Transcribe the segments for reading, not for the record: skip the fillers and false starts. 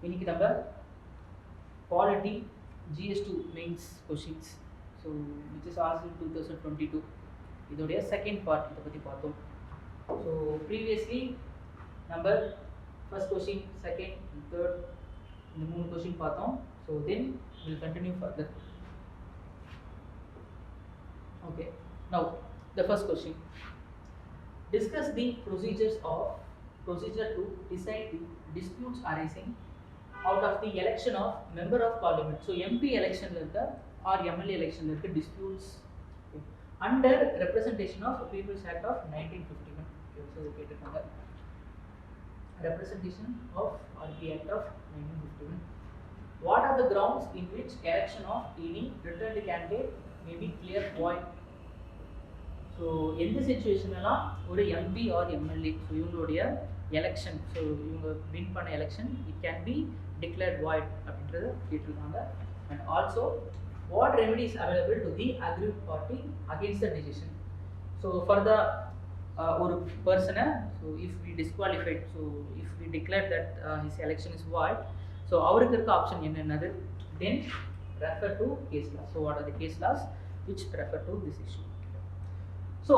இன்னைக்கு நம்ம polity GS2 mains questions, so which is asked in 2022. இதோடைய செகண்ட் பார்ட் இதை பற்றி பார்த்தோம். ஸோ ப்ரீவியஸ்லி நம்ம ஃபர்ஸ்ட் கொஷின், செகண்ட், தேர்ட் இந்த 3 கொஷின் பார்த்தோம். So then will continue further. Okay, now the first question. Discuss the procedure to decide the disputes arising out of the election of member of parliament. So MP election or MLA election disputes under representation of People's Act of 1951. So representation of RP Act of 1951. What are the grounds in which election of any returned candidate may be cleared void? So எந்த சுச்சுவேஷன்லாம் ஒரு MP or MLA so இவங்களுடைய election, so இவங்க win பண்ண election it can be declared void அப்படின்றத கேட்டிருக்காங்க. And also what remedies available to the aggrieved party against the decision. So for the ஒரு பர்சனை, so if we disqualified, so if we declare that his election is void, so அவருக்கு இருக்க option என்னென்னது, then refer to case laws. So what are the case laws which refer to this issue. So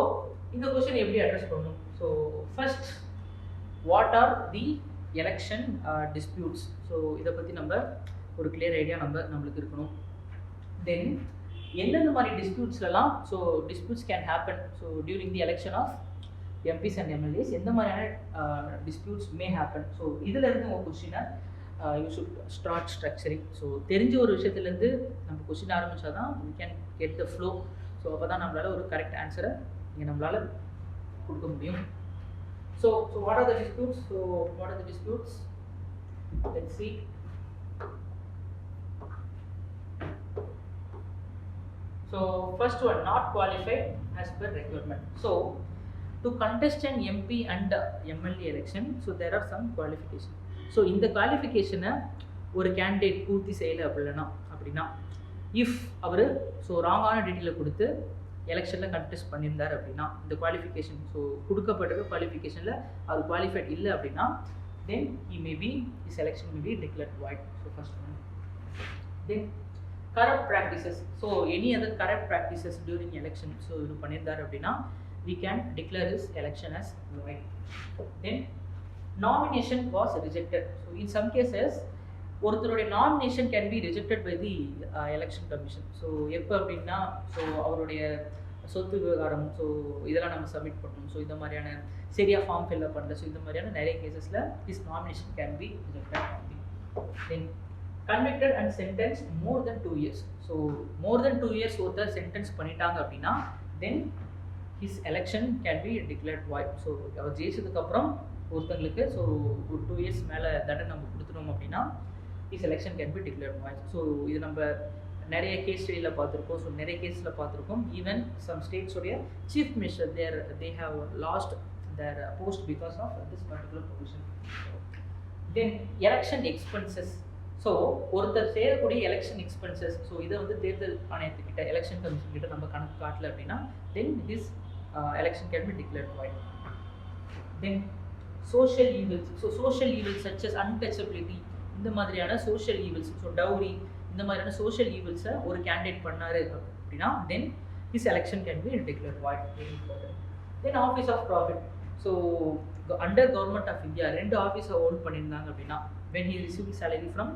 இந்த question எப்படி address பண்ணணும்? So first, what are the election disputes? So இதை பற்றி நம்ம ஒரு கிளியர் ஐடியா நம்மளுக்கு இருக்கணும். தென் எந்தெந்த மாதிரி டிஸ்பியூட்ஸ்லாம், so disputes can happen so during the election of MPs and MLAs, எந்த மாதிரியான டிஸ்பியூட்ஸ் மே ஹேப்பன். ஸோ இதில் இருந்து உங்கள் கொஸ்டினை you should start structuring. So தெரிஞ்ச ஒரு விஷயத்துலேருந்து நம்ம கொஸ்டின் ஆரம்பித்தா தான் we can get the flow. So அப்போ தான் நம்மளால் ஒரு கரெக்ட் ஆன்சரை நம்மளால கொடுக்க முடியும். So what are the disputes? So what are the disputes? Let's see. So first one, not qualified as per requirement. So to contest an MP and MLA election, so there are some qualifications. So in the qualification ஒரு candidate பூர்த்தி செய்யலை அப்படின்னா if our so ராங்கான டீட்டெயிலை கொடுத்து எலெக்ஷனில் contest பண்ணியிருந்தார் அப்படின்னா, இந்த qualification so கொடுக்கப்பட்ட குவாலிஃபிகேஷனில் அவர் குவாலிஃபைட் இல்லை அப்படின்னா, then he may be his election may be declared void. So first one. Then corrupt practices. So any other corrupt practices during election so இது பண்ணியிருந்தார் அப்படின்னா we can declare his election as void. Then nomination was rejected. So in some cases ஒருத்தருடைய nomination can be rejected by the Election Commission. So எப்போ அப்படின்னா, so அவருடைய சொத்து விவகாரம், so இதெல்லாம் நம்ம சப்மிட் பண்ணணும், ஸோ இந்த மாதிரியான சரியாக ஃபார்ம் ஃபில்அப் பண்ணல, ஸோ இந்த மாதிரியான நிறைய கேசஸில் this nomination can be rejected. Then convicted and sentence more than 2 years. So more than 2 years ஒருத்தர் சென்டென்ஸ் பண்ணிட்டாங்க அப்படின்னா then his election can be declared void. So அவர் ஜெயிச்சதுக்கப்புறம் ஒருத்தங்களுக்கு ஸோ ஒரு 2 years மேலே தண்டனை நம்ம கொடுத்துட்டோம் அப்படின்னா his election can be declared void. So இது நம்ம நிறைய கேஸ் ஸ்டடியில் பார்த்துருக்கோம். ஸோ நிறைய கேஸில் பார்த்துருக்கோம். ஈவன் சம் ஸ்டேட்ஸோடைய chief minister they have lost their post because of this particular provision. Then election expenses. So ஒருத்தர் செய்யக்கூடிய எலெக்ஷன் எக்ஸ்பென்சஸ், ஸோ இதை வந்து தேர்தல் ஆணையத்துக்கிட்ட எலெக்ஷன் கமிஷன் கிட்ட நம்ம கணக்கு காட்டல அப்படின்னா then his election can be declared void. Then social evils. So social evils such as untouchability, இந்த மாதிரியான சோஷியல் ஈவில்ஸ், ஸோ டவுரி, இந்த மாதிரியான சோஷியல் ஈவில்ஸை ஒரு கேண்டிடேட் பண்ணாரு அப்படின்னா then his election can be declared void. Very important. Then office of profit. So under government of India 2 ஆஃபீஸை own பண்ணியிருந்தாங்க அப்படின்னா when he received salary from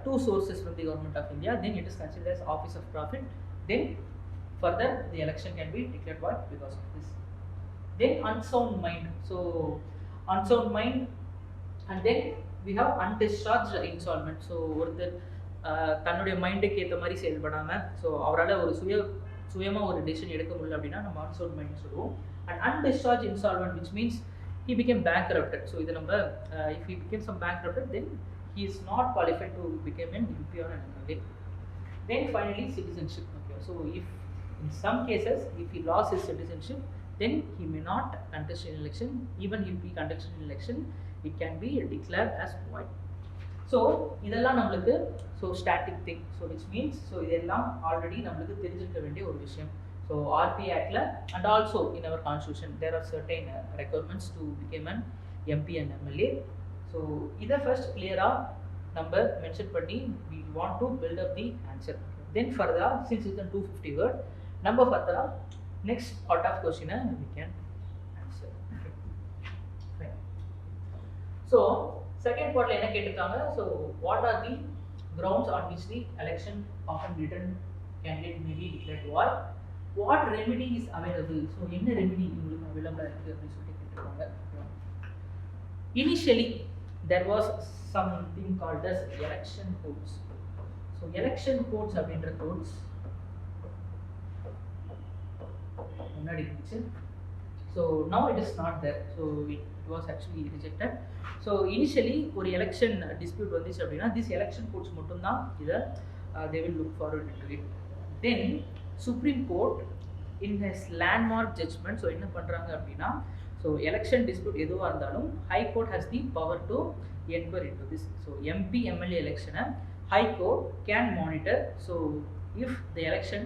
2 sources from the government of India, then it is considered as office of profit. Then further the election can be declared void because of this. Then unsound mind. So unsound mind, and then we have undischarged insolvent. So ஒருத்தர் தன்னுடைய மைண்டுக்கு ஏற்ற மாதிரி செயல்படாமல், so அவரால் ஒரு சுயமாக ஒரு டெசிஷன் எடுக்க முடியல அப்படின்னா நம்ம அன்சவுண்ட் மைண்ட் சொல்லுவோம். And undischarged insolvent which means he became bankrupted. So இது நம்ம if he became some bankrupted then he is not qualified to become an MP or an MLA. Then finally citizenship. Okay, so if in some cases if he lost his citizenship then he may not contest an election. Even if he contests an election it can be declared as void. So இதெல்லாம் நம்மளுக்கு so static thing. So which means so இதெல்லாம் already நம்மளுக்கு தெரிஞ்சிருக்க வேண்டிய ஒரு விஷயம். So RP Actல and also in our constitution there are certain requirements to become an MP and MLA. So இதை first கிளியராக number mention பண்ணி we want to build up the answer. Then further, since it's a 250 word, number further next part of question we can answer. Fine. So second part la enna கேட்டிருக்காங்க, so what are the grounds on which the election of a written candidate may be declared void, what remedy is available, so என்ன remedy உங்களுக்கு available இருக்கு அப்படி சொல்லி கேட்டிருக்காங்க. Initially there was something called as election codes. So election codes அப்படின்ற codes முன்னாடி இருந்துச்சு. So now it is not there, so it was actually rejected. So initially ஒரு election dispute வந்துச்சு அப்படின்னா this election codes மட்டும் தான் இதை they will look forward into it. Then Supreme Court in his landmark judgment, so என்ன பண்றாங்க அப்படின்னா, so election dispute எதுவாக இருந்தாலும் High Court has the power to inquire into this. So MP MLA election High Court can monitor. So if the election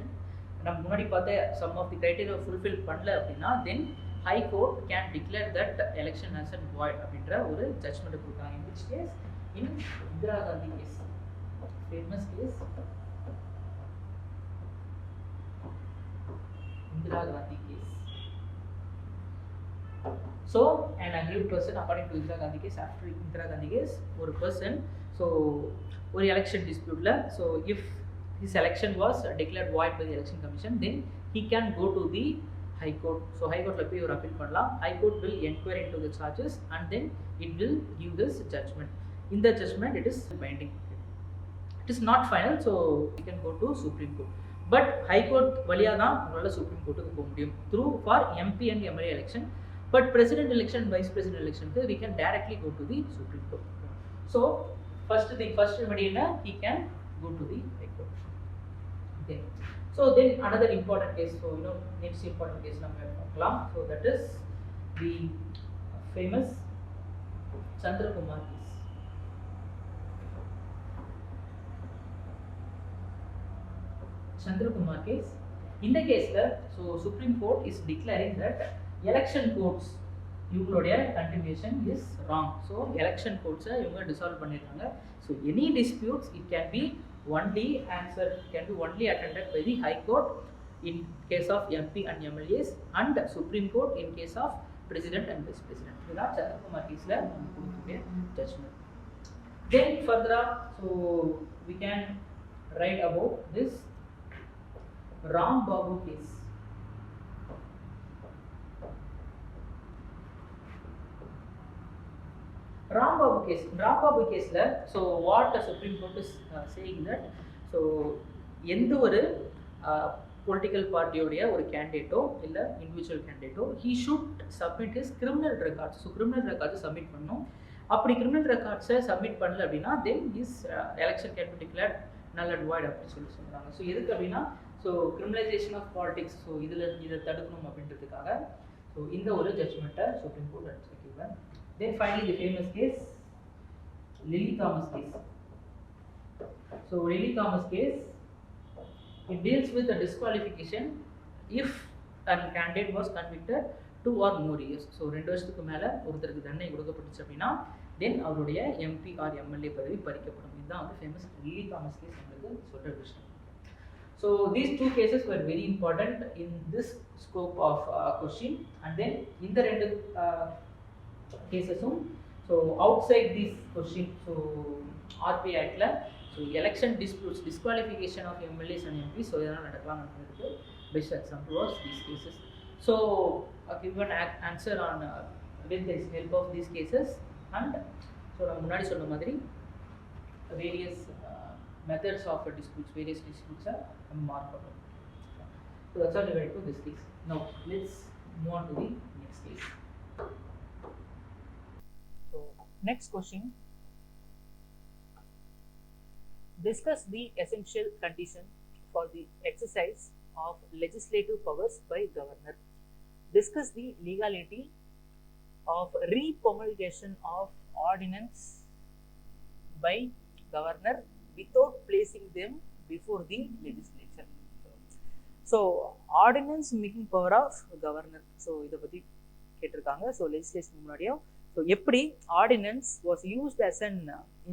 நம்ம முன்னாடி பார்த்த some of the criteria fulfill பண்ணல அப்படின்னா then High Court can declare that election as a void அப்படின்ற ஒரு judgment கொடுத்தாங்க. In which case, in Indira Gandhi case, famous case Indira Gandhi case. So an aggrieved person according to Indira Gandhi case, after Indira Gandhi case ஒரு person, so ஒரு election dispute-ல, so if his election was declared void by the election commission, then he can go to the High Court. So High Court la poi or appeal பண்ணலாம். High Court will inquire into the charges and then it will give this judgment. In the judgment it is binding. It is not final, so you can go to Supreme Court. But High Court வழியா தான் உங்களால Supreme Court க்கு போக முடியும் through for MP and MLA election. But president election, vice president election we can directly go to the Supreme Court. So first remedy he can go to the High Court. Okay. So then another important case, so next important case நம்ம பார்க்கலாம். So that is the famous Chandrakumar case. Chandrakumar case. In the case so Supreme Court is declaring that election codes இவங்களுடைய continuation is wrong. So election codes இவங்க dissolve பண்ணிட்டாங்க. So any disputes it can be only answered, can be only attended by the High Court in case of MP and MLAs and Supreme Court in case of President and Vice President. இதுதான் Chandrakumar caseல நம்ம கொடுக்கக்கூடிய judgment. Then further, so we can write about this Ram Babu case. Ram Babu case la, so what the Supreme Court is saying that, so எந்த ஒரு political party உடைய ஒரு கேண்டிடேட்டோ இல்ல individual கேண்டிடேட்டோ he should submit his criminal records. So criminal records submit பண்ணனும். அப்படி criminal records submit பண்ணல அப்படினா then his election can be declared null and void அப்படி சொல்றாங்க. So எதுக்கு அப்படினா, so criminalization of politics, so இத தடுக்கணும் அப்படின்றதுக்காக so இந்த ஒரு ஜட்ஜ்மென்ட்ட Supreme Court எடுத்துக்கிட்டாங்க. Then finally the famous case, Lily Thomas case. So Lily Thomas case, it deals with the disqualification if a candidate was convicted 2 or more years. So 2 வருஷத்துக்கு மேல ஒருத்தருக்கு தண்டனை கொடுக்கப்பட்டுச்சு அப்படினா then அவருடைய MP or MLA பதவி பறிக்கப்படும். இதுதான் வந்து famous Lily Thomas case உங்களுக்கு சொல்ற விஷயம். So these two cases were very important in this scope of question. And then in the ரெண்டு cases, so outside this question, so RP Act la, so election disputes, disqualification of MLAs and MPs, so இதெல்லாம் நடக்கலாம் அப்படிங்கிறது best example was these cases. So given answer on with the help of these cases and so நம்ம முன்னாடி சொன்ன மாதிரி various methods of disputes, various disputes are marked out. So that's all related to this case. Now let's move on to the next case. So next question, discuss the essential condition for the exercise of legislative powers by governor. Discuss the legality of re-promulgation of ordinance by governor without placing them before the legislature. So ordinance making power of governor, so இத பத்தி கேட்டிருக்காங்க. So legislation முன்னாடியும் so so எப்படி ordinance was used as an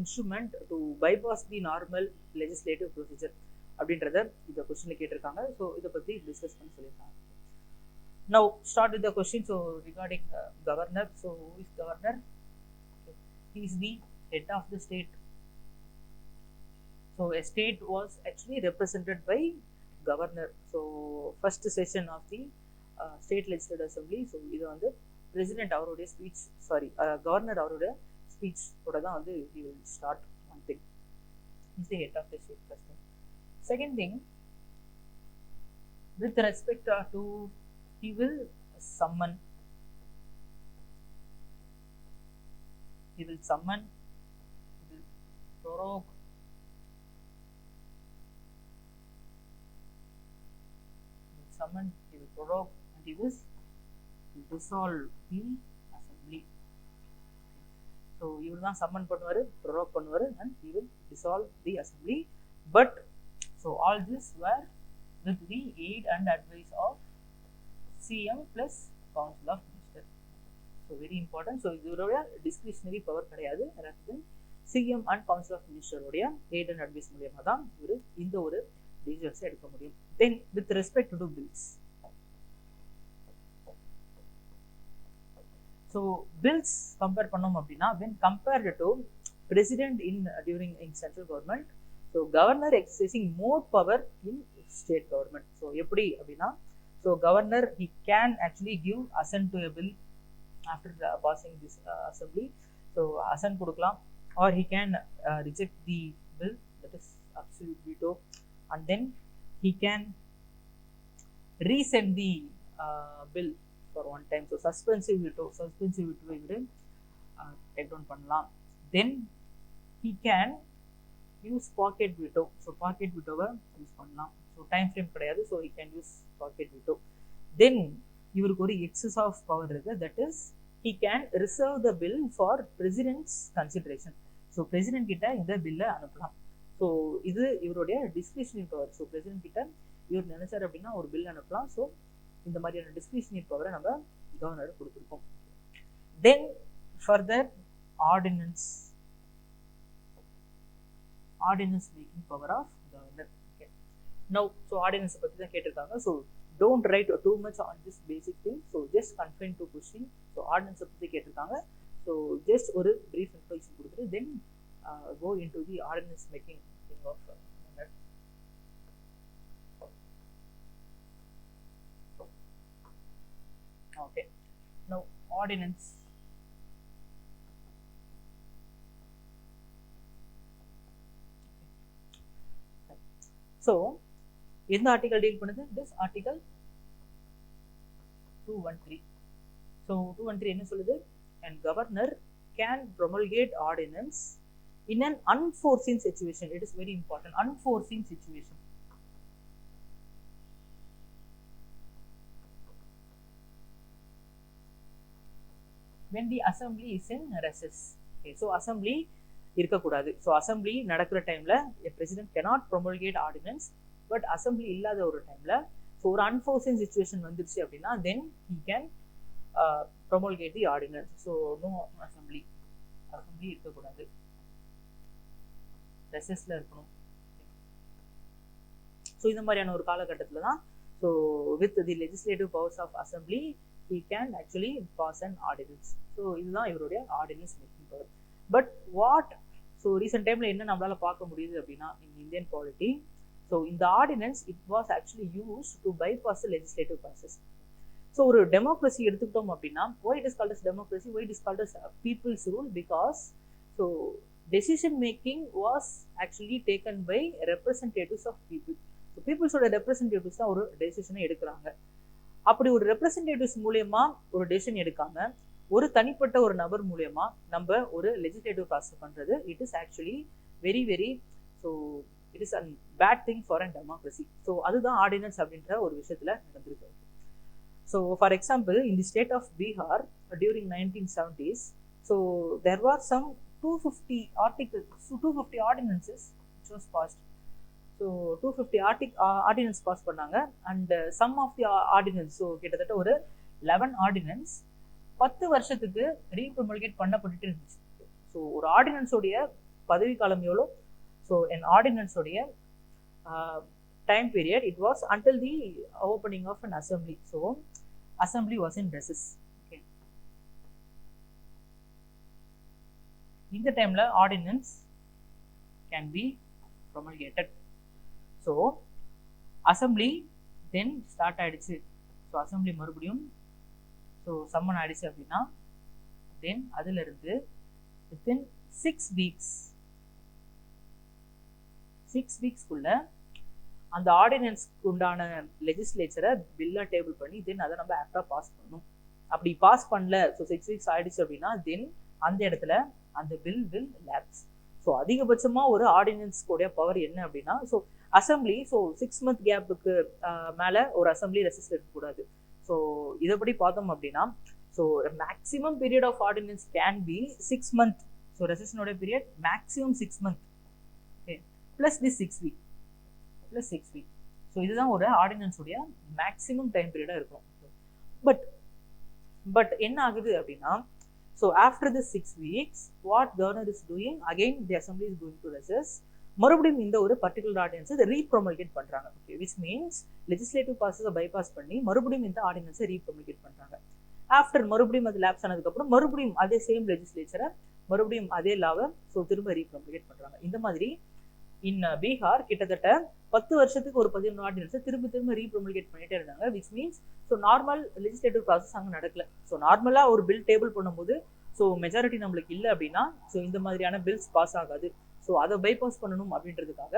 instrument to bypass the normal legislative procedure அப்படின்றத இந்த கொஸ்டினில் கேட்டிருக்காங்க. So இதை பற்றி டிஸ்கஸ் பண்ண சொல்லியிருக்காங்க. Now start with the question. So regarding governor, so who is governor? Okay. He is the head of the state. So a state was actually represented by governor. So first session of the state legislative assembly. So இது வந்து president அவருடைய speech, sorry, governor அவருடைய speech ஓட தான் வந்து he will start one thing. He is the head of the state first thing. Second thing, with respect to, he will summon, he will prorogue, he will prorogue, and he will dissolve the assembly. So he will not summon பண்ணுவாரு, prorogue பண்ணுவாரு, and he will dissolve the assembly. But so all this were with the aid and advice of CM plus Council of Ministers. So very important. So இதோட discretionary power கிடையாது. rather than CM and Council of Ministers உடைய aid and advice மூலமா தான் இவரு இந்த ஒரு decisions எடுக்க முடியும். Then with respect to bills. So bills compare பண்ணோம் அப்படின்னா when compared to president during central government, so governor exercising more power in state government. So எப்படி அப்படின்னா, so governor he can actually give assent to a bill after passing this assembly. So assent கொடுக்கலாம், or he can reject the bill, that is absolute veto, and then he can resend the bill for one time. So suspensive veto இவரு take down பண்ணலாம். Then he can use pocket veto. So pocket veto-வை use பண்ணலாம். So time frame கிடையாது, so he can use pocket veto. Then இவருக்கு ஒரு excess of power இருக்கு, that is he can reserve the bill for president's consideration. So president கிட்ட இந்த பில்லை அனுப்பலாம். ஸோ இது இவருடைய டிஸ்கிரிஷனரி பவர். ஸோ president கிட்ட இவர் நினைச்சார் அப்படின்னா ஒரு பில் அனுப்பலாம். ஸோ இந்த மாதிரியான டிஸ்கிரிஷனரி பவரை நம்ம கவர்னர் கொடுத்துருக்கோம். Then further ordinance making power of governor. Okay, now so ஆர்டினன்ஸை பற்றி தான் கேட்டிருக்காங்க. So don't write too much on this basic thing. So just confine to question. So ஆர்டினன்ஸை பற்றி கேட்டிருக்காங்க. ஸோ ஜஸ்ட் ஒரு ப்ரீஃப் இன்ட்ரோடக்ஷன் கொடுத்துட்டு then go into the ordinance making thing of governor. Okay, now ordinance. So எந்த article deal பண்ணுது? this article 213. so 213 என்ன சொல்லுது? and governor can promulgate ordinance in an unforeseen situation. It is very important, unforeseen situation. When the assembly is in recess. Okay, so assembly இருக்கக்கூடாது. So assembly நடக்கிற டைம்ல president cannot promulgate ordinance. But assembly இல்லாத ஒரு டைம்ல so ஒரு unforeseen situation வந்துருச்சு அப்படின்னா then he can promulgate the ordinance. So no assembly இருக்கக்கூடாது, ரெசஸ்ல இருக்கணும். ஸோ இந்த மாதிரியான ஒரு காலகட்டத்தில் தான் so with the legislative powers of assembly he can actually pass an ordinance. So இதுதான் இவருடைய ordinance making power. But what so recent டைமில் என்ன நம்மளால பார்க்க முடியுது அப்படின்னா இன் இந்தியன் பாலிட்டி, ஸோ இந்த ordinance it was actually use to bypass the legislative process. So ஒரு டெமோக்ரஸி எடுத்துக்கிட்டோம் அப்படின்னா why it is called as democracy, why it is called as people's rule, because so decision making was actually taken by representatives of people. So பீப்புள்ஸோட representatives தான் ஒரு டெசிஷனை எடுக்கிறாங்க. அப்படி ஒரு representatives மூலயமா ஒரு டெசிஷன் எடுக்காம ஒரு தனிப்பட்ட ஒரு நபர் மூலயமா நம்ம ஒரு லெஜிஸ்லேட்டிவ் ப்ராசஸ் பண்றது it is actually very very so it is a bad thing for a democracy. So அதுதான் ஆர்டினன்ஸ் அப்படின்ற ஒரு விஷயத்துல நடந்திருக்கு. So for example in the state of Bihar during 1970s, so there were some 250 articles, so 250 ordinances which was passed. So 250 ordinance pass பண்ணாங்க. And some of the ordinance, so கிட்டத்தட்ட ஒரு 11 ordinance 10 வருஷத்துக்கு ரீப்ரொமல்கேட் பண்ணப்பட்டுட்டு இருந்துச்சு. So ஒரு ஆர்டினன்ஸோடைய பதவி காலம் எவ்வளோ? So என் ஆர்டினன்ஸோடைய time period, it was until the opening of an assembly. So assembly was in recess. Okay, in the time la ordinance can be promulgated. So assembly then start ஆயிடுச்சு. So assembly மறுபடியும் so summon ஆயிடுச்சு அப்படின்னா தென் அதுல இருந்து within 6 weeks குள்ள அந்த ஆர்டினன்ஸ்க்கு உண்டான லெஜிஸ்லேச்சரை பில்லா table பண்ணி தென் அதை நம்ம ஆக்டா பாஸ் பண்ணணும். அப்படி பாஸ் பண்ணல, ஸோ 6 weeks ஆயிடுச்சு அப்படின்னா தென் அந்த இடத்துல அந்த பில் வில் லேப்ஸ். ஸோ அதிகபட்சமாக ஒரு ஆர்டினன்ஸ்க்குடைய பவர் என்ன அப்படின்னா, ஸோ அசம்பிளி, ஸோ 6 month கேப்புக்கு மேலே ஒரு அசம்பிளி ரெசிஸ்ட் இருக்கக்கூடாது. ஸோ இதைப்படி பார்த்தோம் அப்படின்னா, so maximum period of ordinance can be 6 month. So ரெசிஸ்டனோட period maximum 6 month. Okay, plus the 6 week plus 6 week. So இதுதான் ஒரு ஆர்டினன்ஸுடைய மேக்ஸிமம் டைம் பீரியடாக இருக்கும். பட் என்ன ஆகுது அப்படின்னா, so after the 6 weeks what governor is doing, again the assembly is going to rescues. மறுபடியும் இந்த ஒரு பர்டிகுலர் ஆர்டினன்ஸை ரீப்ரொமல்கேட் பண்ணுறாங்க. ஓகே, விச் மீன்ஸ் லெஜிஸ்லேட்டிவ் ப்ராசஸை பைபாஸ் பண்ணி மறுபடியும் இந்த ஆர்டினன்ஸை ரீப்ரொமல்கேட் பண்ணுறாங்க. ஆஃப்டர் மறுபடியும் அது லேப்ஸ் ஆனதுக்கப்புறம் மறுபடியும் அதே சேம் லெஜிஸ்லேச்சரை மறுபடியும் அதே லாவை ஸோ திரும்ப ரீப்ரொமல்கேட் பண்ணுறாங்க. இந்த மாதிரி இன் பீகார் கிட்டத்தட்ட 10 வருஷத்துக்கு ஒரு 11 ஆர்டினன்ஸை திரும்ப ரீப்ரொமல்கேட் பண்ணிட்டே இருந்தாங்க. Which means so normal legislative process அங்கே நடக்கல. ஸோ நார்மலாக ஒரு பில் டேபிள் பண்ணும்போது ஸோ மெஜாரிட்டி நம்மளுக்கு இல்லை அப்படின்னா ஸோ இந்த மாதிரியான பில்ஸ் பாஸ் ஆகாது. ஸோ அதை பைபாஸ் பண்ணணும் அப்படின்றதுக்காக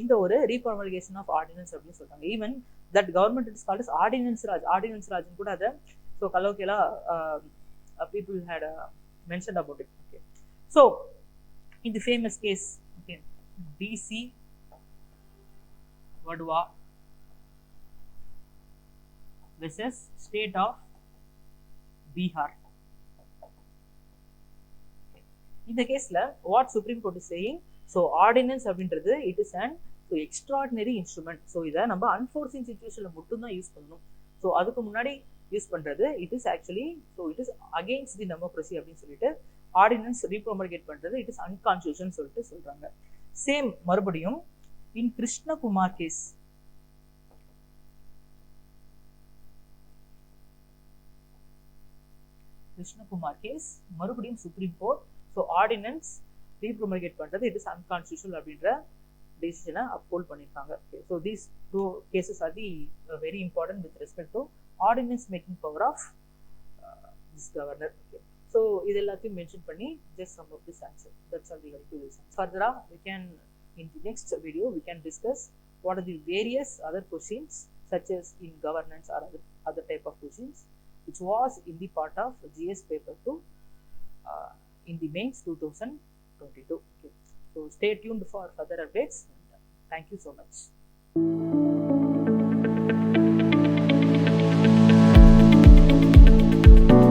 இந்த ஒரு ரீப்ரொமல்கேஷன் ஆஃப் ஆர்டினன்ஸ் அப்படின்னு சொல்றாங்க. Even that government is called ordinance ராஜ்னு கூட அதை so colloquially people had mention about it. Okay, so இந்த famous case okay BC Vadua versus state of Bihar. இந்த கேஸ்ல what Supreme Court is saying, so ordinance அப்படின்றது it is and so extraordinary instrument. So இதை நம்ம அன்ஃபோர்சிங் சுச்சுவேஷன்ல மட்டும்தான் use பண்ணணும். So அதுக்கு முன்னாடி யூஸ் பண்றது it is actually so it is against the democracy அப்படின்னு சொல்லிட்டு ஆர்டினன்ஸ் ரீப்ரொமல்கேட் பண்றது இட் இஸ் அன்கான்ஸ்டியூஷன் சொல்லிட்டு சொல்றாங்க. சேம் மறுபடியும் இன் கிருஷ்ணகுமார் கேஸ், மறுபடியும் supreme court so ordinance repromulgate பண்றது இட் இஸ் அன்கான்ஸ்டியூஷனல் அப்படின்ற டிசிஷனை அப்ஹோல்ட் பண்ணியிருக்காங்க. So these two cases are the very important with respect to ordinance making power of this governor. Okay, so இது எல்லாத்தையும் mention பண்ணி just sum up this answer. That's all regarding to this answer. Further, we can in the next video we can discuss what are the various other questions such as in governance or other type of questions which was in the part of GS paper 2 in the mains 2022. Okay, so stay tuned for further updates and thank you so much.